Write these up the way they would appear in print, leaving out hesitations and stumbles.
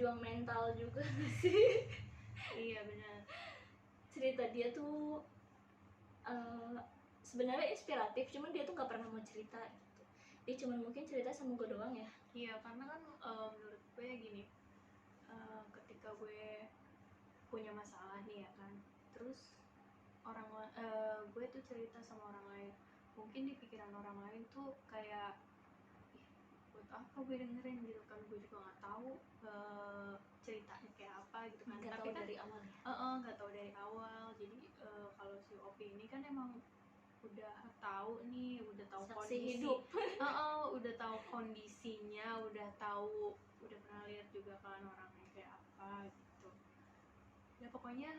pejuang mental juga sih. Iya benar. Cerita dia tuh sebenarnya inspiratif, cuman dia tuh nggak pernah mau cerita gitu. Dia cuman mungkin cerita sama gue doang ya. Iya karena kan menurut gue gini, ketika gue punya masalah nih ya kan, terus gue tuh cerita sama orang lain, mungkin di pikiran orang lain tuh kayak ih, buat apa gue dengerin gitu kan, gue juga nggak tahu ceritanya kayak apa gitu kan. Nggak Tapi tahu kan dari awal ya. nggak tahu dari awal. Jadi kalau si Opi ini kan emang udah tahu nih, udah tahu Saksi kondisi hidup. udah tahu kondisinya, udah tahu, udah pernah lihat juga kan orangnya kayak apa gitu ya. Pokoknya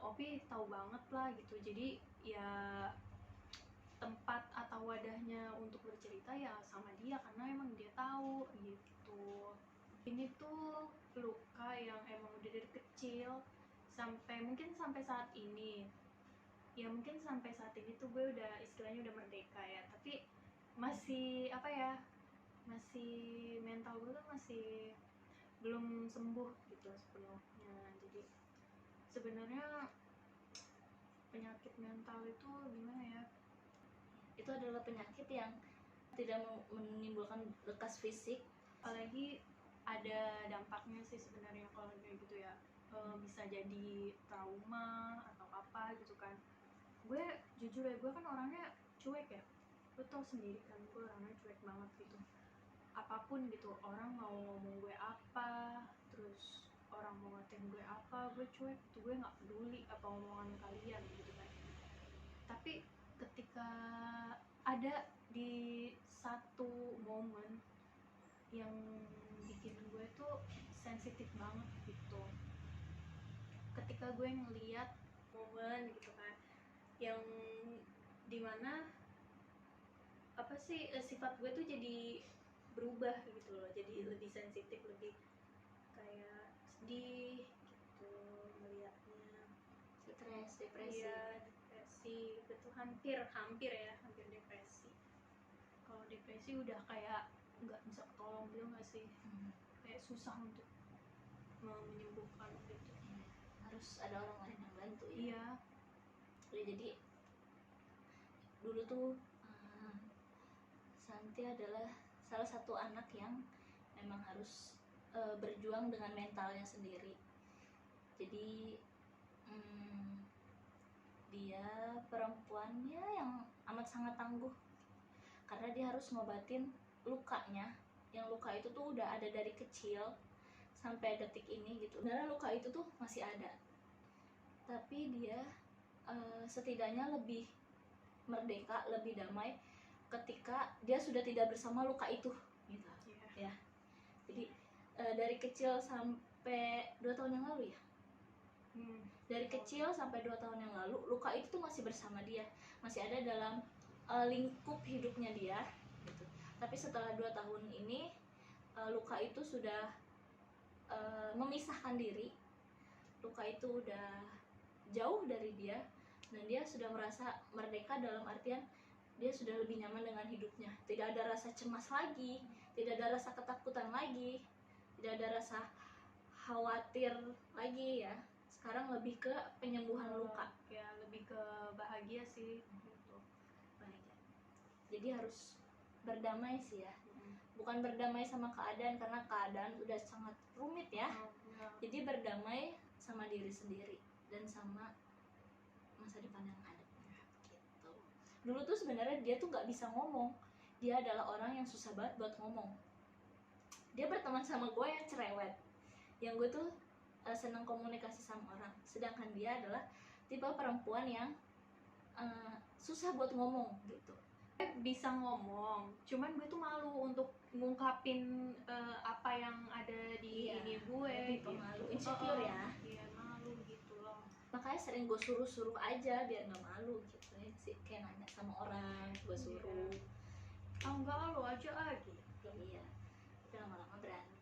Opi tahu banget lah gitu. Jadi ya tempat atau wadahnya untuk bercerita ya sama dia, karena emang dia tahu gitu. Ini tuh luka yang emang udah dari kecil sampai mungkin sampai saat ini ya, mungkin sampai saat ini tuh gue udah istilahnya udah merdeka ya, tapi masih apa ya, masih mental gue tuh masih belum sembuh gitu sepenuhnya. Jadi sebenarnya penyakit mental itu gimana ya, Itu adalah penyakit yang tidak menimbulkan bekas fisik, apalagi ada dampaknya sih sebenarnya kalau kayak gitu ya. Bisa jadi trauma atau apa gitu kan. Gue jujur ya, gue kan orangnya cuek ya, lo tau sendiri kan, gue orangnya cuek banget gitu. Apapun gitu, orang mau ngomong gue apa, terus orang mau ngatain gue apa, gue cuek gitu. Gue nggak peduli apa omongan kalian gitu kan. Tapi ketika ada di satu momen yang bikin gue tuh sensitif banget gitu, ketika gue ngeliat momen gitu kan yang dimana apa sih, sifat gue tuh jadi berubah gitu loh, jadi lebih sensitif, lebih kayak sedih gitu melihatnya. stres, depresi. Iya, depresi itu hampir ya, hampir depresi. Kalau depresi udah kayak nggak bisa ketolong gitu nggak sih, kayak susah untuk menyembuhkan gitu. Harus ada orang lain yang bantu ya. Iya. Ya, jadi dulu tuh Santi adalah salah satu anak yang memang harus berjuang dengan mentalnya sendiri. Jadi dia perempuannya yang amat sangat tangguh, karena dia harus ngobatin lukanya, yang luka itu tuh udah ada dari kecil sampai detik ini gitu. Sebenarnya luka itu tuh masih ada, tapi dia setidaknya lebih merdeka, lebih damai ketika dia sudah tidak bersama luka itu gitu. Ya. Jadi dari kecil sampai 2 tahun yang lalu ya. Dari kecil sampai 2 tahun yang lalu luka itu tuh masih bersama dia, masih ada dalam lingkup hidupnya dia gitu. Tapi setelah 2 tahun ini luka itu sudah memisahkan diri. Luka itu udah jauh dari dia dan dia sudah merasa merdeka, dalam artian dia sudah lebih nyaman dengan hidupnya. Tidak ada rasa cemas lagi, tidak ada rasa ketakutan lagi, tidak ada rasa khawatir lagi ya. Sekarang lebih ke penyembuhan luka. Ya lebih ke bahagia sih gitu. Bahagia. Jadi harus berdamai sih ya. Bukan berdamai sama keadaan, karena keadaan udah sangat rumit ya. Jadi berdamai sama diri sendiri dan sama masa depan yang ada gitu. Dulu tuh sebenarnya dia tuh nggak bisa ngomong. Dia adalah orang yang susah banget buat ngomong. Dia berteman sama gue yang cerewet, yang gue tuh senang komunikasi sama orang. Sedangkan dia adalah tipe perempuan yang susah buat ngomong gitu. Bisa ngomong, cuman gue tuh malu untuk ngungkapin apa yang ada di ini gue. Lebih pemalu, insecure ya. Iya, malu gitu loh. Makanya sering gue suruh aja biar nggak malu gitu ya sih, kayak nanya sama orang gue suruh. Enggak, lo aja gitu. Iya, tapi lama-lama berani.